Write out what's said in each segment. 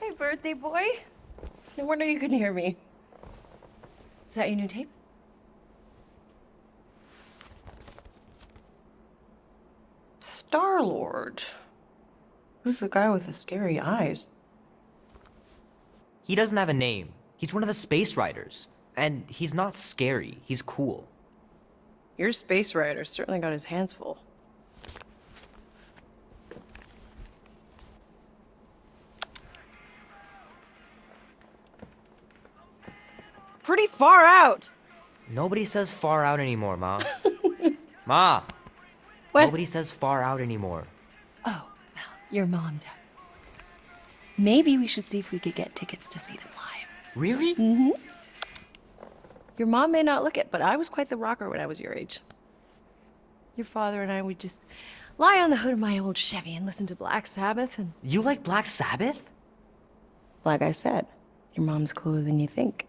Hey, birthday boy. No wonder you couldn't hear me. Is that your new tape? Star-Lord. Who's the guy with the scary eyes? He doesn't have a name. He's one of the Space Riders. And he's not scary. He's cool. Your Space Rider certainly got his hands full. Pretty far out. Nobody says far out anymore, Ma. Ma! What? Nobody says far out anymore. Oh, well, your mom does. Maybe we should see if we could get tickets to see them live. Really? Mm-hmm. Your mom may not look it, but I was quite the rocker when I was your age. Your father and I would just lie on the hood of my old Chevy and listen to Black Sabbath and... You like Black Sabbath? Like I said, your mom's cooler than you think.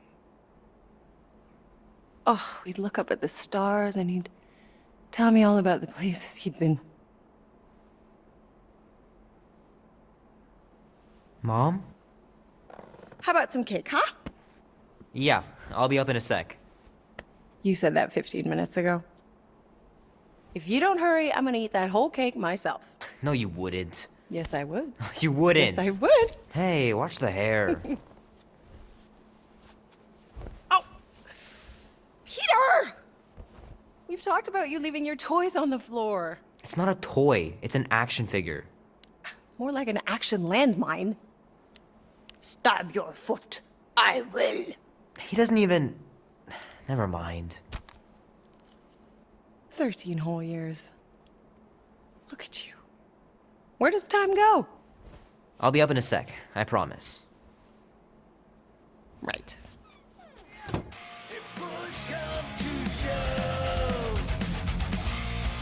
Oh, we'd look up at the stars and he'd tell me all about the places he'd been. Mom? How about some cake, huh? Yeah, I'll be up in a sec. You said that 15 minutes ago. If you don't hurry, I'm gonna eat that whole cake myself. No, you wouldn't. Yes, I would. You wouldn't. Yes, I would. Hey, watch the hair. Oh! Peter! We've talked about you leaving your toys on the floor. It's not a toy. It's an action figure. More like an action landmine. Stab your foot. I will. He doesn't even... Never mind. 13 whole years. Look at you. Where does time go? I'll be up in a sec, I promise. Right. If push comes to shove,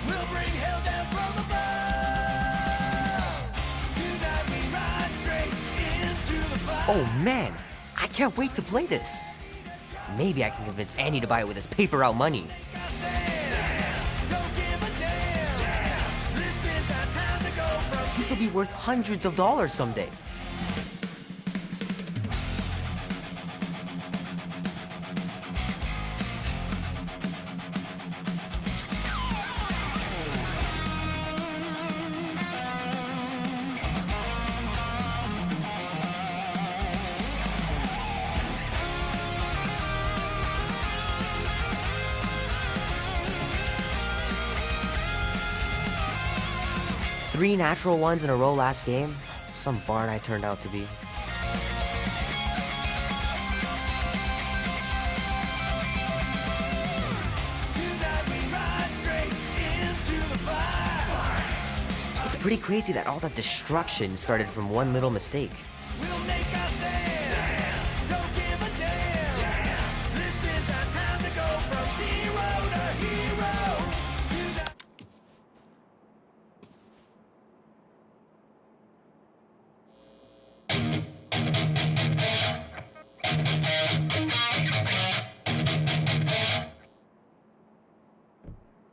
we'll bring hell down from above. Tonight we ride straight into the fire. Oh man, I can't wait to play this. Maybe I can convince Annie to buy it with his paper out money. This will be worth hundreds of dollars someday. Three natural ones in a row last game. Some barn I turned out to be. It's pretty crazy that all that destruction started from one little mistake. We'll make our stand. Don't give a damn. This is our time to go from zero to hero. Tonight.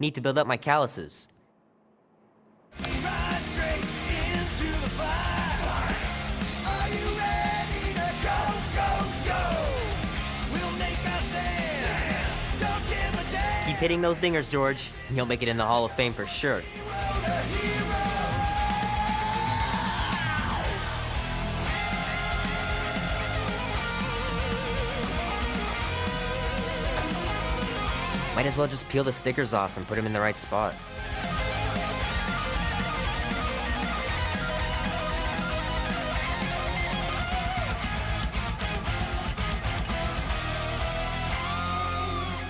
Need to build up my calluses. Ride Keep hitting those dingers, George. You'll make it in the Hall of Fame for sure. Might as well just peel the stickers off and put them in the right spot.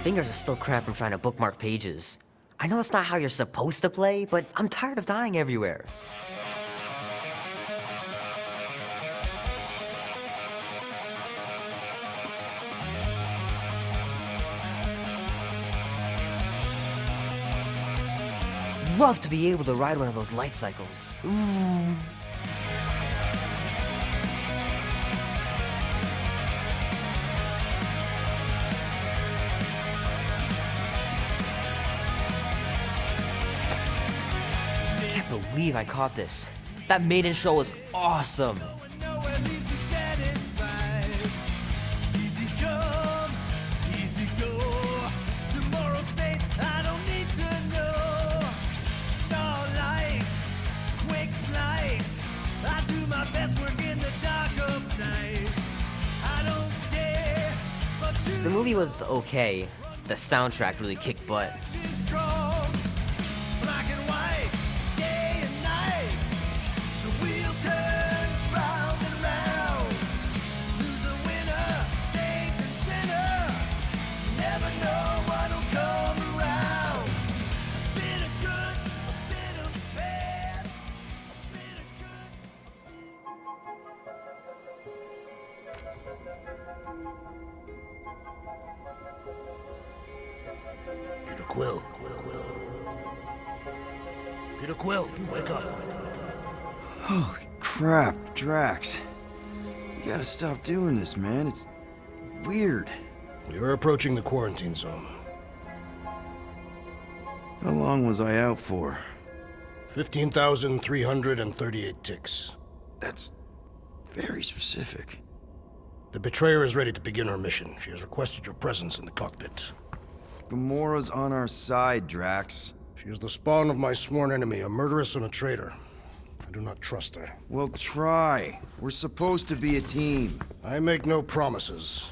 Fingers are still cramped from trying to bookmark pages. I know that's not how you're supposed to play, but I'm tired of dying everywhere. Love to be able to ride one of those light cycles. Ooh. Can't believe I caught this. That maiden show was awesome. Nowhere leaves me satisfied. Easy come, easy go. Tomorrow's fate, I don't need to know. Starlight, quick flight. I do my best work in the dark of night. I don't stare for too The movie was okay. The soundtrack really kicked butt. strong. Black and white, day and night. The wheel turns round and round. Loser, winner, saint and sinner. Never know what'll come around. A bit of good, a bit of bad. A bit of good. Peter Quill. Peter Quill, wake up. Holy crap, Drax. You gotta stop doing this, man. It's weird. You're approaching the quarantine zone. How long was I out for? 15,338 ticks. That's very specific. The Betrayer is ready to begin her mission. She has requested your presence in the cockpit. Gamora's on our side, Drax. She is the spawn of my sworn enemy, a murderess and a traitor. I do not trust her. Well, try. We're supposed to be a team. I make no promises.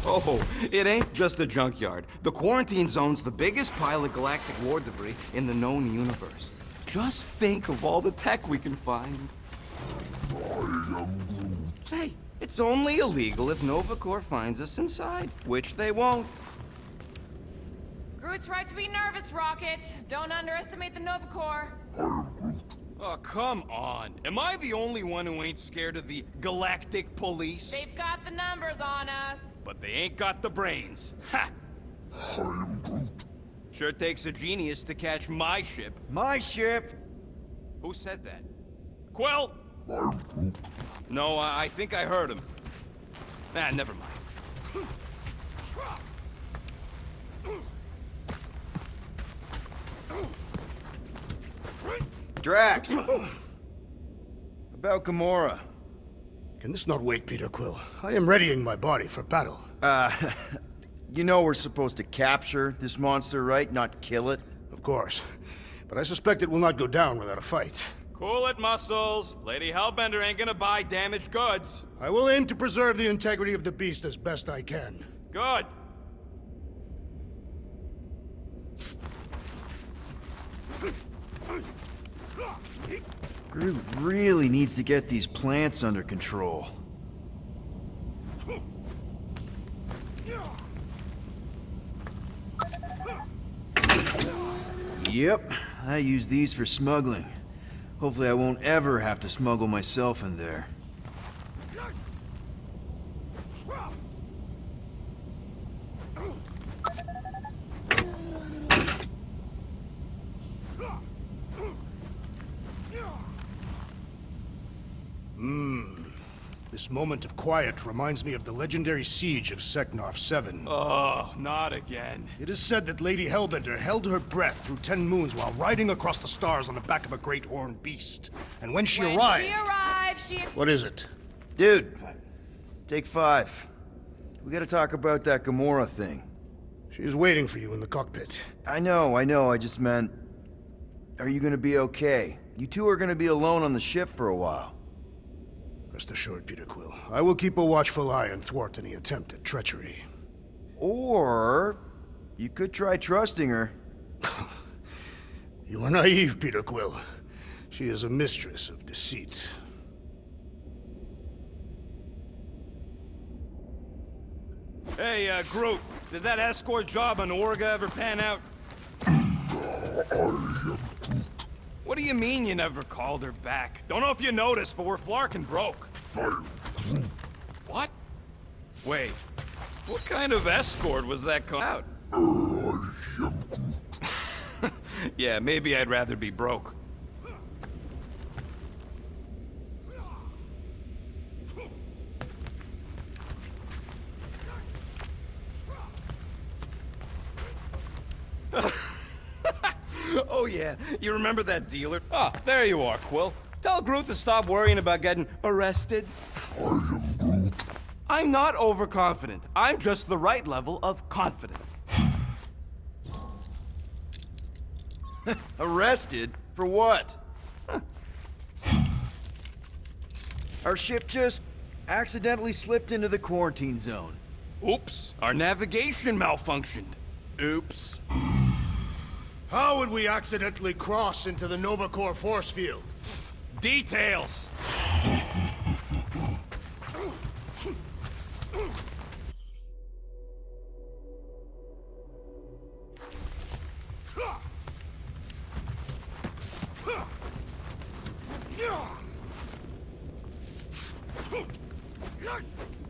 Oh, it ain't just a junkyard. The quarantine zone's the biggest pile of galactic war debris in the known universe. Just think of all the tech we can find. Hey, it's only illegal if Nova Corps finds us inside, which they won't. Groot's right to be nervous, Rocket. Don't underestimate the Nova Corps. Oh, come on. Am I the only one who ain't scared of the galactic police? They've got the numbers on us. But they ain't got the brains. Ha! Sure takes a genius to catch my ship. My ship! Who said that? Quill! No, I think I heard him. Ah, never mind. Drax! About Gamora. Can this not wait, Peter Quill? I am readying my body for battle. You know we're supposed to capture this monster, right? Not kill it? Of course. But I suspect it will not go down without a fight. Cool it, Muscles. Lady Hellbender ain't gonna buy damaged goods. I will aim to preserve the integrity of the beast as best I can. Good. Groot really needs to get these plants under control. Yep, I use these for smuggling. Hopefully I won't ever have to smuggle myself in there. This moment of quiet reminds me of the legendary siege of Seknov 7. Oh, not again. It is said that Lady Hellbender held her breath through 10 moons while riding across the stars on the back of a great horned beast. And when she arrived... What is it? Dude, take 5. We gotta talk about that Gamora thing. She is waiting for you in the cockpit. I know, I just meant... Are you gonna be okay? You two are gonna be alone on the ship for a while. Rest assured, Peter Quill. I will keep a watchful eye and thwart any attempt at treachery. Or... you could try trusting her. You are naive, Peter Quill. She is a mistress of deceit. Hey, Groot, did that escort job on Orga ever pan out? What do you mean you never called her back? Don't know if you noticed, but we're flarkin' broke. What? Wait, what kind of escort was that out? Yeah, maybe I'd rather be broke. Oh yeah, you remember that dealer? Ah, there you are, Quill. Tell Groot to stop worrying about getting arrested. I am Groot. I'm not overconfident. I'm just the right level of confident. Arrested? For what? Our ship just accidentally slipped into the quarantine zone. Oops, our navigation malfunctioned. Oops. How would we accidentally cross into the Nova Corps force field? Details!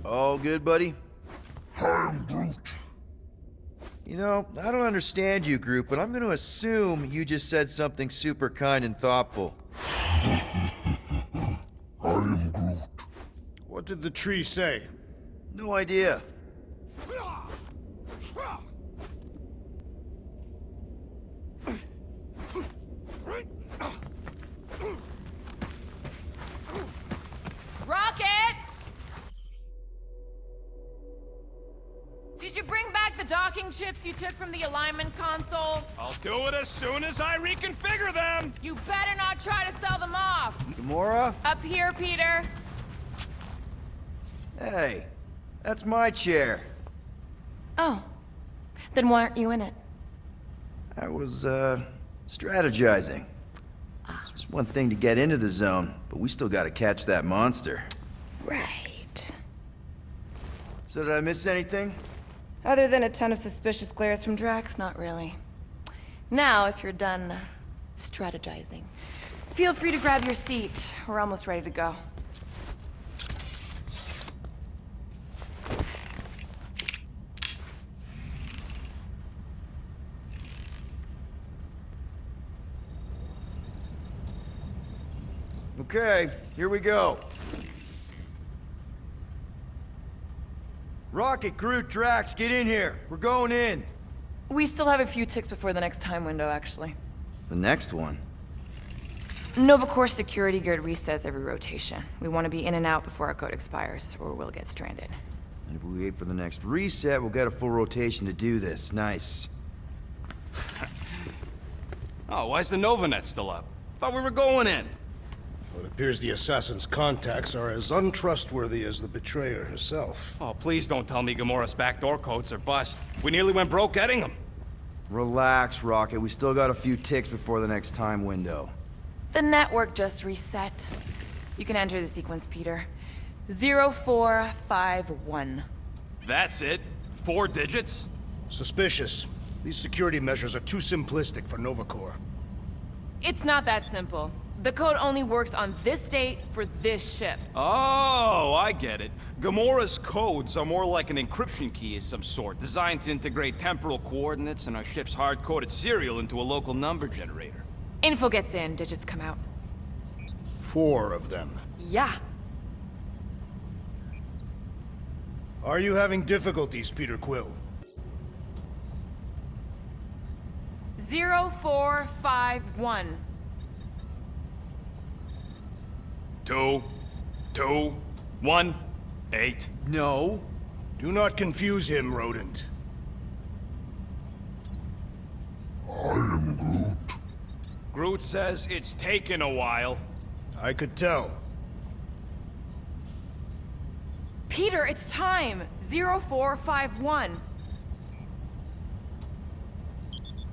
All good, buddy? I'm Groot. You know, I don't understand you, Groot, but I'm gonna assume you just said something super kind and thoughtful. I am Groot. What did the tree say? No idea. Rocket! Did you bring back the docking chips you took from the alignment console? I'll do it as soon as I reconfigure them! You better not try to sell them off! Gamora? Up here, Peter. Hey, that's my chair. Oh. Then why aren't you in it? I was, strategizing. It's one thing to get into the zone, but we still gotta catch that monster. Right. So did I miss anything? Other than a ton of suspicious glares from Drax, not really. Now, if you're done strategizing, feel free to grab your seat. We're almost ready to go. Okay, here we go. Rocket, Groot, Drax, get in here. We're going in. We still have a few ticks before the next time window, actually. The next one? Nova Corps security grid resets every rotation. We want to be in and out before our code expires, or we'll get stranded. And if we wait for the next reset, we'll get a full rotation to do this. Nice. Oh, why's the Novanet still up? Thought we were going in. Well, it appears the assassin's contacts are as untrustworthy as the betrayer herself. Oh, please don't tell me Gamora's backdoor codes are bust. We nearly went broke getting them. Relax, Rocket. We still got a few ticks before the next time window. The network just reset. You can enter the sequence, Peter. 0451. That's it? 4 digits? Suspicious. These security measures are too simplistic for Nova Corps. It's not that simple. The code only works on this date for this ship. Oh, I get it. Gamora's codes are more like an encryption key of some sort, designed to integrate temporal coordinates and our ship's hard-coded serial into a local number generator. Info gets in, digits come out. 4 of them. Yeah. Are you having difficulties, Peter Quill? 0451. 2, 2, 1, 8. No. Do not confuse him, Rodent. Groot says it's taken a while. I could tell. Peter, it's time. 0451.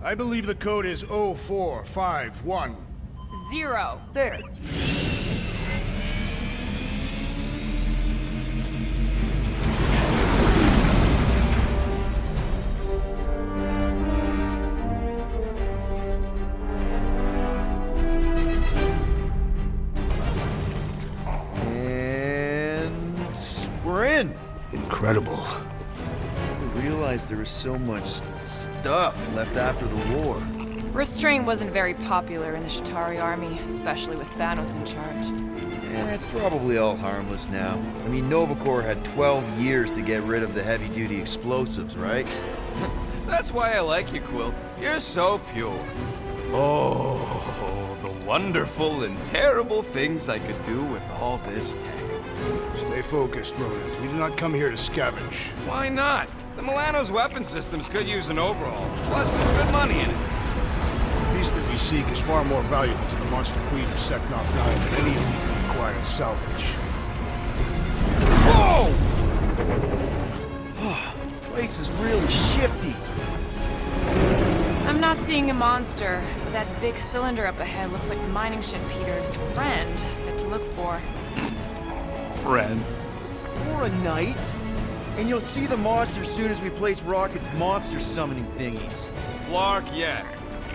I believe the code is 0451. 0. There. Incredible. I didn't realize there was so much stuff left after the war. Restraint wasn't very popular in the Chitauri army, especially with Thanos in charge. It's probably all harmless now. I mean, Nova Corps had 12 years to get rid of the heavy-duty explosives, right? That's why I like you, Quill. You're so pure. Oh, the wonderful and terrible things I could do with all this tech. Stay focused, Rodent. We do not come here to scavenge. Why not? The Milano's weapon systems could use an overhaul. Plus, there's good money in it. The piece that we seek is far more valuable to the Monster Queen of Seknov 9 than any illegally acquired salvage. Whoa! Place is really shifty. I'm not seeing a monster, but that big cylinder up ahead looks like the mining ship Peter's friend said to look for. Friend. For a night? And you'll see the monster as soon as we place Rocket's monster summoning thingies. Flark, yeah.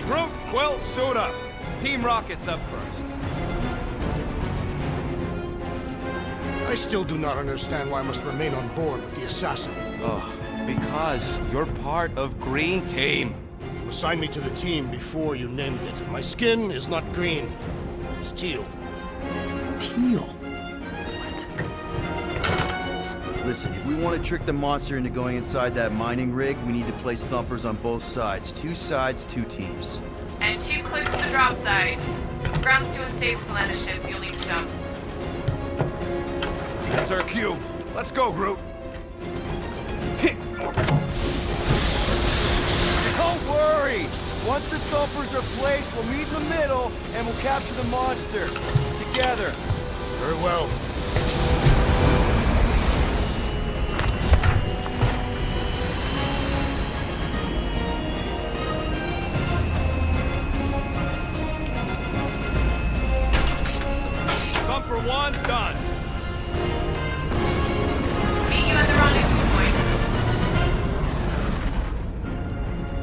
Groot, Quill, suit up. Team Rocket's up first. I still do not understand why I must remain on board with the assassin. Oh, because you're part of Green Team. You assigned me to the team before you named it, and my skin is not green. It's teal. Teal? Listen, if we want to trick the monster into going inside that mining rig, we need to place thumpers on both sides. 2 sides, 2 teams. And 2 clicks to the drop side. Ground's too unstable to land the ship, so you'll need to dump. That's our cue. Let's go, Groot. Don't worry! Once the thumpers are placed, we'll meet in the middle, and we'll capture the monster. Together. Very well. Thumper 1, done. Meet you at the rendezvous point.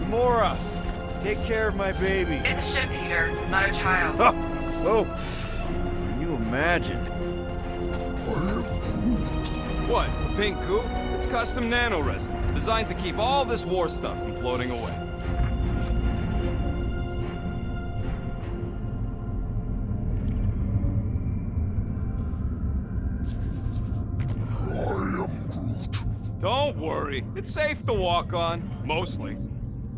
Mora, take care of my baby. It's a ship, Peter, not a child. Oh, can you imagine? What, pink goo? It's custom nano-resin, designed to keep all this war stuff from floating away. Don't worry, it's safe to walk on, mostly.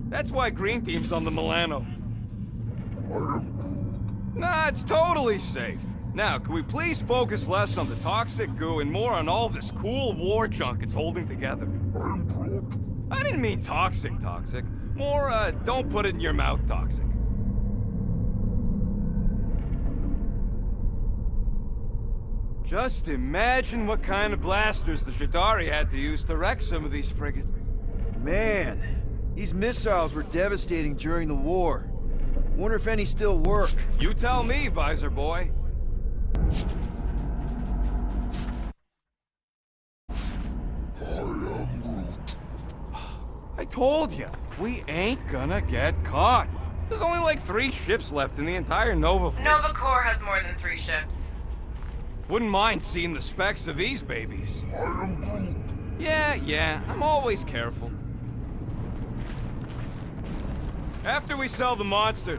That's why Green Team's on the Milano. Nah, it's totally safe. Now, can we please focus less on the toxic goo and more on all this cool war junk it's holding together? I didn't mean toxic. More, don't put it in your mouth toxic. Just imagine what kind of blasters the Chitauri had to use to wreck some of these frigates. Man, these missiles were devastating during the war. Wonder if any still work. You tell me, Visor Boy. I told you, we ain't gonna get caught. There's only like 3 ships left in the entire Nova fleet. Nova Corps has more than 3 ships. Wouldn't mind seeing the specs of these babies. Yeah, I'm always careful. After we sell the monster...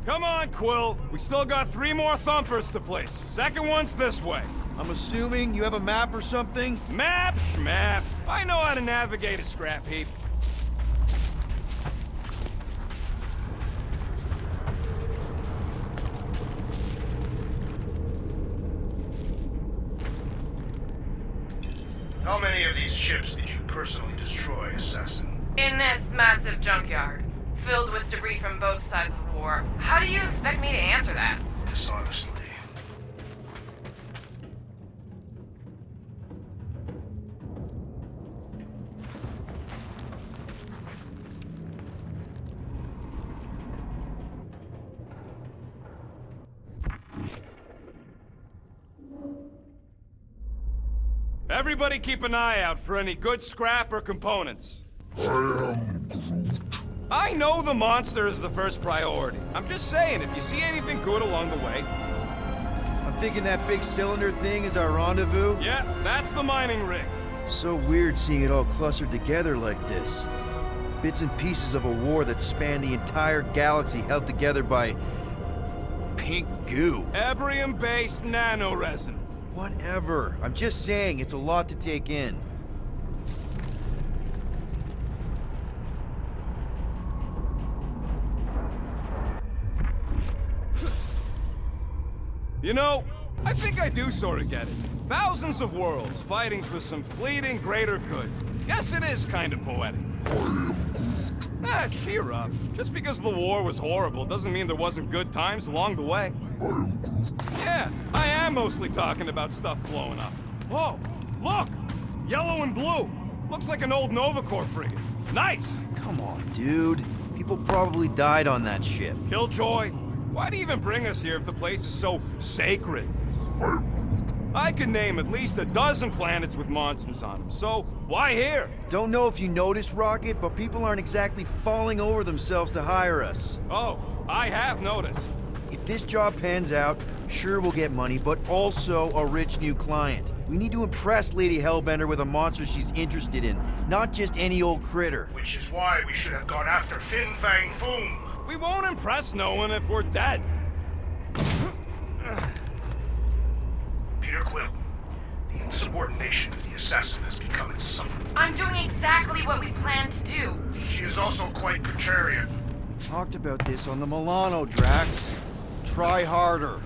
Come on, Quill. We still got 3 more thumpers to place. Second one's this way. I'm assuming you have a map or something? Map, schmap. I know how to navigate a scrap heap. How many of these ships did you personally destroy, Assassin? In this massive junkyard, filled with debris from both sides of the war, how do you expect me to answer that? Dishonestly. Everybody keep an eye out for any good scrap or components. I know the monster is the first priority. I'm just saying, if you see anything good along the way... I'm thinking that big cylinder thing is our rendezvous. Yeah, that's the mining rig. So weird seeing it all clustered together like this. Bits and pieces of a war that spanned the entire galaxy held together by... pink goo. Ebrium-based nanoresin. Whatever. I'm just saying, it's a lot to take in. You know, I think I do sort of get it. Thousands of worlds fighting for some fleeting greater good. Yes, it is kind of poetic. Cheer up. Just because the war was horrible doesn't mean there wasn't good times along the way. Yeah, I am mostly talking about stuff blowing up. Whoa, look! Yellow and blue. Looks like an old Nova Corps frigate. Nice! Come on, dude. People probably died on that ship. Killjoy, why do you even bring us here if the place is so sacred? I can name at least a dozen planets with monsters on them, so why here? Don't know if you noticed, Rocket, but people aren't exactly falling over themselves to hire us. Oh, I have noticed. If this job pans out, sure we'll get money, but also a rich new client. We need to impress Lady Hellbender with a monster she's interested in, not just any old critter. Which is why we should have gone after Fin Fang Foom. We won't impress no one if we're dead. Peter Quill, the insubordination of the assassin has become insufferable. I'm doing exactly what we planned to do. She is also quite contrarian. We talked about this on the Milano, Drax. Try harder.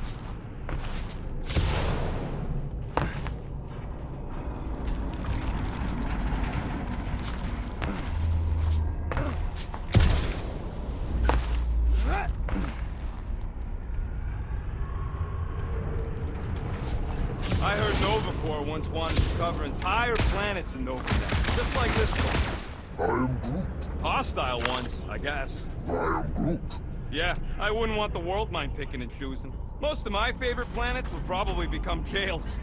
I heard Nova Corps once wanted to cover entire planets in Nova Corps, just like this one. I am Groot. Hostile ones, I guess. I am Groot. Yeah, I wouldn't want the world mind picking and choosing. Most of my favorite planets would probably become jails.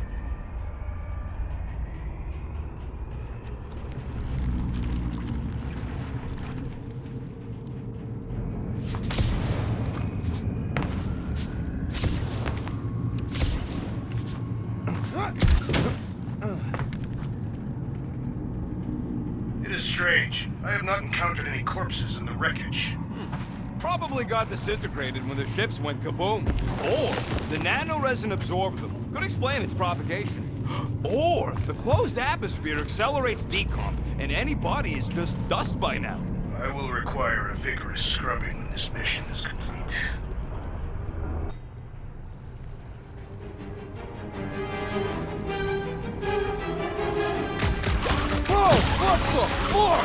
It is strange. I have not encountered any corpses in the wreckage. Probably got disintegrated when the ships went kaboom. Or the nanoresin absorbed them. Could explain its propagation. Or the closed atmosphere accelerates decomp, and any body is just dust by now. I will require a vigorous scrubbing when this mission is complete.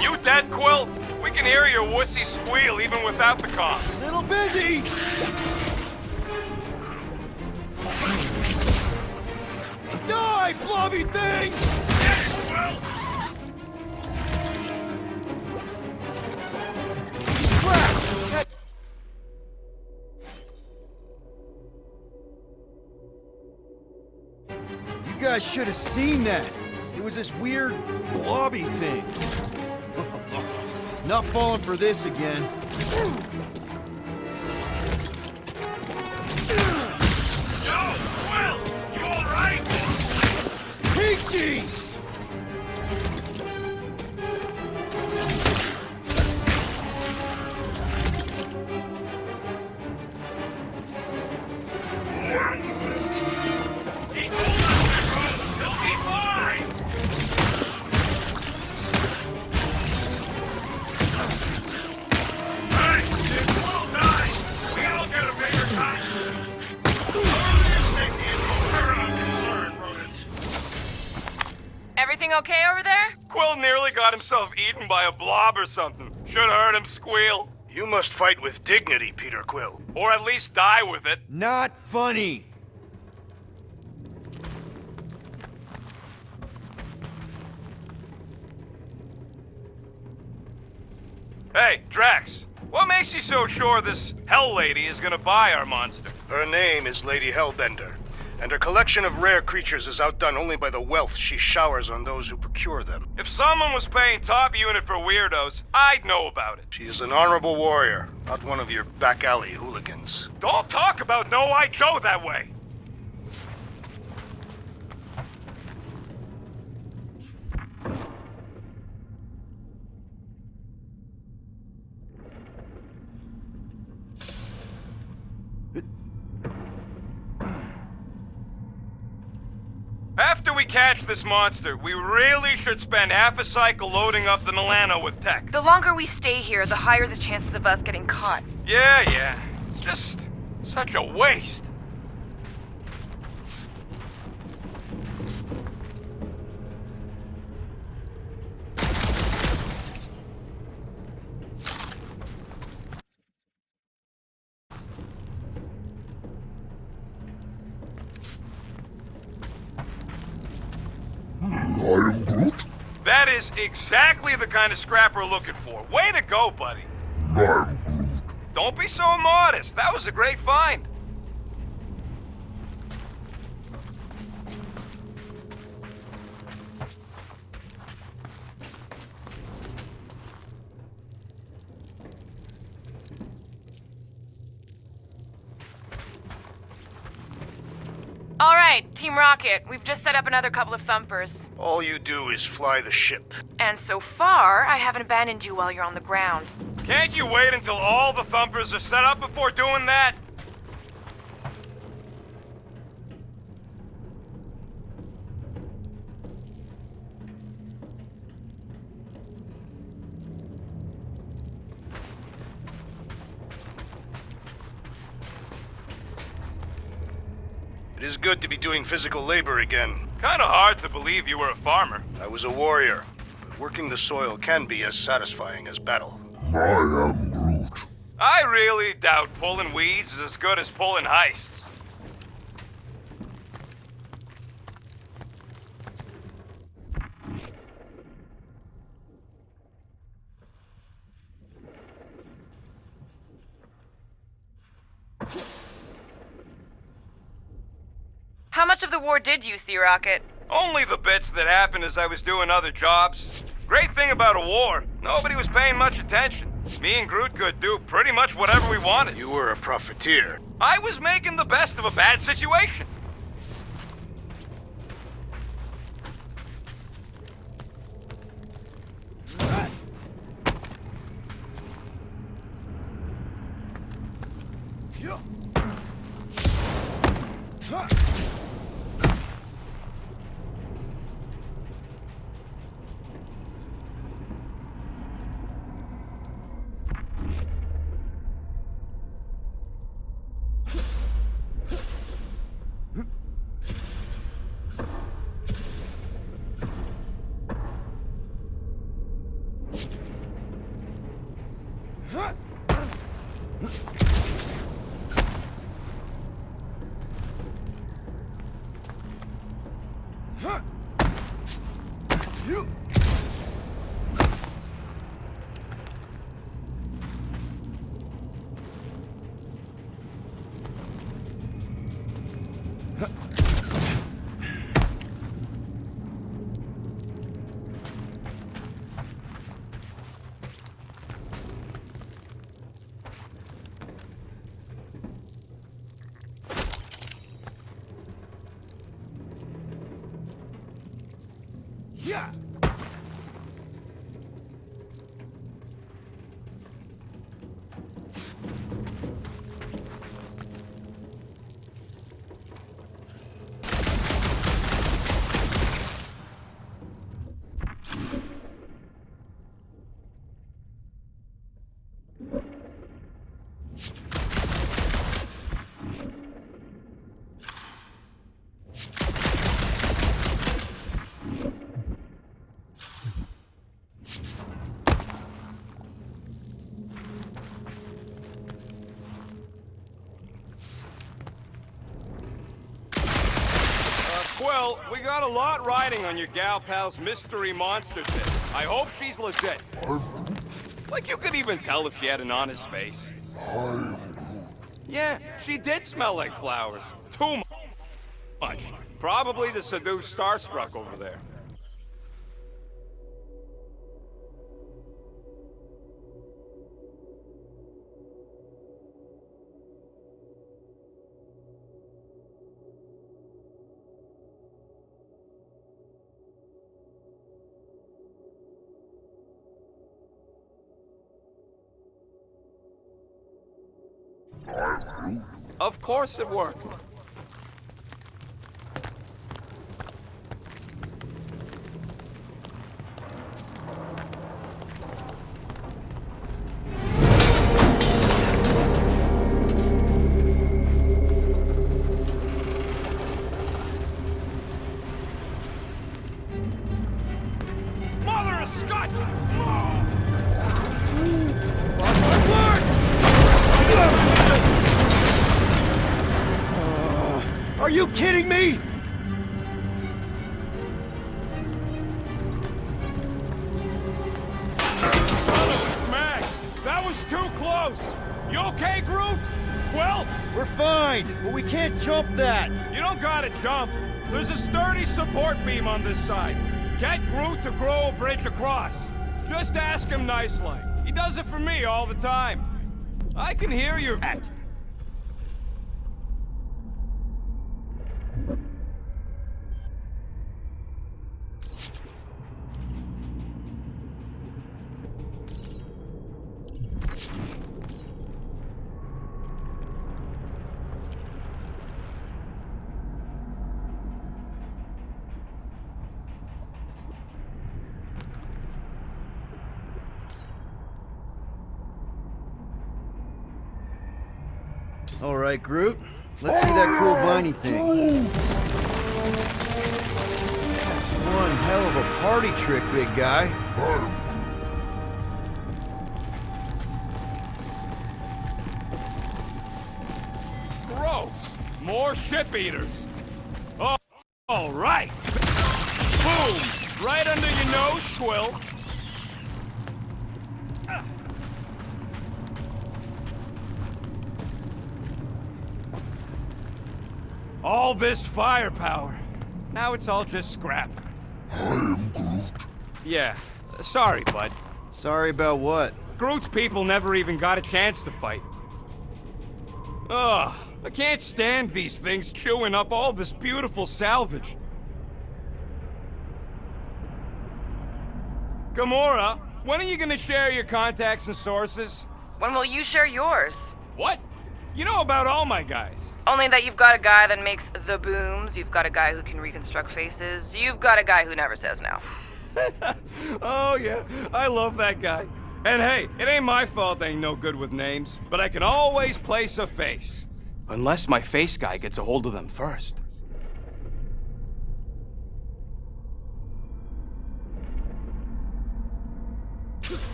You dead, Quill? We can hear your wussy squeal even without the comms. Little busy! Die, blobby thing! Yes, Quill! Crap! You guys should have seen that. It was this weird blobby thing. Not falling for this again. Yo, Will! You alright? Peachy! He told us to go. He'll be fine! Hey, if Will dies, we all get a bigger cut. Your safety is where I'm concerned, Rodent. Everything okay over there? Quill nearly got himself eaten by a blob or something. Should have heard him squeal. You must fight with dignity, Peter Quill. Or at least die with it. Not funny. Hey, Drax, what makes you so sure this Hell Lady is gonna buy our monster? Her name is Lady Hellbender, and her collection of rare creatures is outdone only by the wealth she showers on those who procure them. If someone was paying top unit for weirdos, I'd know about it. She is an honorable warrior, not one of your back alley hooligans. Don't talk about No-Eye Joe that way. After we catch this monster, we really should spend half a cycle loading up the Milano with tech. The longer we stay here, the higher the chances of us getting caught. Yeah. It's just such a waste. That is exactly the kind of scrap we're looking for. Way to go, buddy. Don't be so modest. That was a great find. All right, Team Rocket, we've just set up another couple of thumpers. All you do is fly the ship. And so far, I haven't abandoned you while you're on the ground. Can't you wait until all the thumpers are set up before doing that? It is good to be doing physical labor again. Kinda hard to believe you were a farmer. I was a warrior, but working the soil can be as satisfying as battle. I really doubt pulling weeds is as good as pulling heists. How much of the war did you see, Rocket? Only the bits that happened as I was doing other jobs. Great thing about a war, nobody was paying much attention. Me and Groot could do pretty much whatever we wanted. You were a profiteer. I was making the best of a bad situation. Yeah. Well, we got a lot riding on your gal pal's mystery monster thing. I hope she's legit. Like, you could even tell if she had an honest face. Yeah, she did smell like flowers. Too much. Probably the seduced starstruck over there. Of course it worked. Mother of Scott! Are you kidding me? Son of a smash! That was too close! You okay, Groot? Well, We're fine, but we can't jump that. you don't gotta jump. There's a sturdy support beam on this side. Get Groot to grow a bridge across. Just ask him nice-like. He does it for me all the time. I can hear your vet. All right, Groot. Let's see that cool viney thing. That's one hell of a party trick, big guy. Gross! More ship eaters. Oh, all right. Boom! Right under your nose, Quill. All this firepower. Now it's all just scrap. I am Groot. Yeah, sorry, bud. Sorry about what? Groot's people never even got a chance to fight. Ugh, I can't stand these things chewing up all this beautiful salvage. Gamora, when are you gonna share your contacts and sources? When will you share yours? What? You know about all my guys. Only that you've got a guy that makes the booms, you've got a guy who can reconstruct faces, you've got a guy who never says no. Oh yeah, I love that guy. And hey, it ain't my fault I ain't no good with names, but I can always place a face. Unless my face guy gets a hold of them first.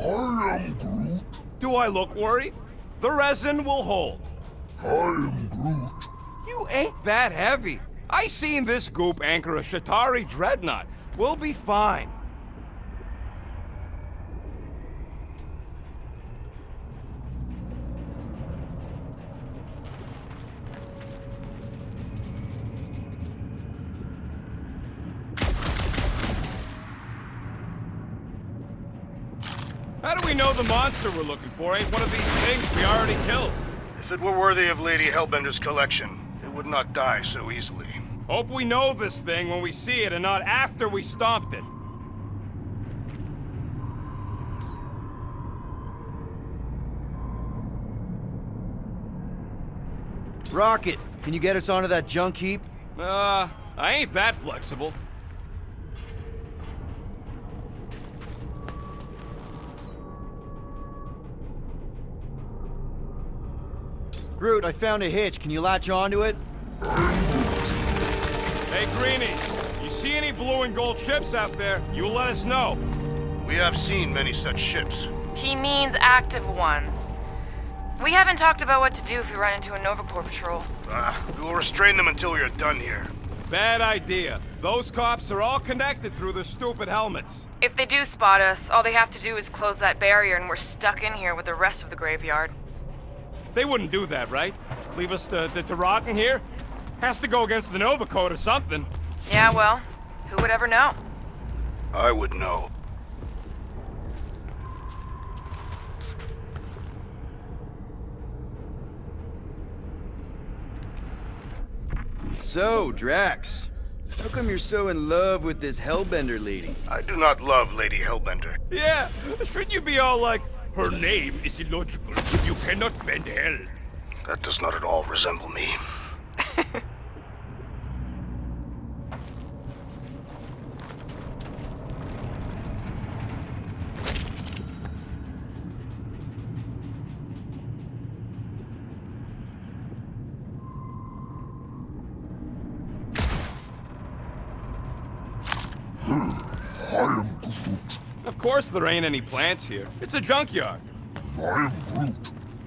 I am Groot. Do I look worried? The resin will hold. I am Groot. You ain't that heavy. I seen this goop anchor a Shatari dreadnought. We'll be fine. How do we know the monster we're looking for ain't one of these things we already killed? If it were worthy of Lady Hellbender's collection, it would not die so easily. Hope we know this thing when we see it and not after we stomped it. Rocket, can you get us onto that junk heap? I ain't that flexible. Groot, I found a hitch. Can you latch onto it? Hey, Greenies, you see any blue and gold ships out there, you let us know. We have seen many such ships. He means active ones. We haven't talked about what to do if we run into a Nova Corps patrol. We will restrain them until we are done here. Bad idea. Those cops are all connected through their stupid helmets. If they do spot us, all they have to do is close that barrier and we're stuck in here with the rest of the graveyard. They wouldn't do that, right? Leave us to rot in here? Has to go against the Nova Code or something. Yeah, well, who would ever know? I would know. So, Drax, how come you're so in love with this Hellbender lady? I do not love Lady Hellbender. Yeah, shouldn't you be all like, her name is illogical. You cannot bend hell. That does not at all resemble me. Of course there ain't any plants here. It's a junkyard. I am Groot.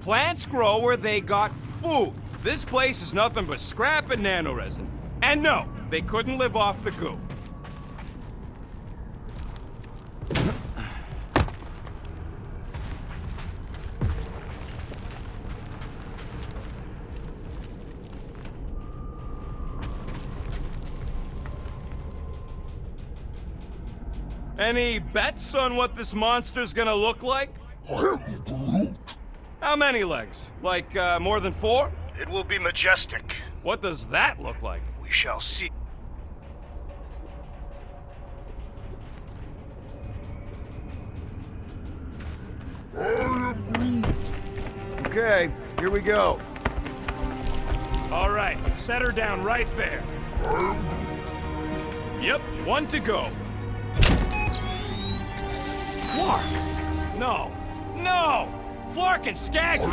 Plants grow where they got food. This place is nothing but scrap and nanoresin. And no, they couldn't live off the goo. Any bets on what this monster's gonna look like? I am Groot. How many legs? Like, more than 4? It will be majestic. What does that look like? We shall see. I am Groot. Okay, here we go. All right, set her down right there. I am Groot. Yep, 1 to go. Flark! No! No! Flark and Skaggy!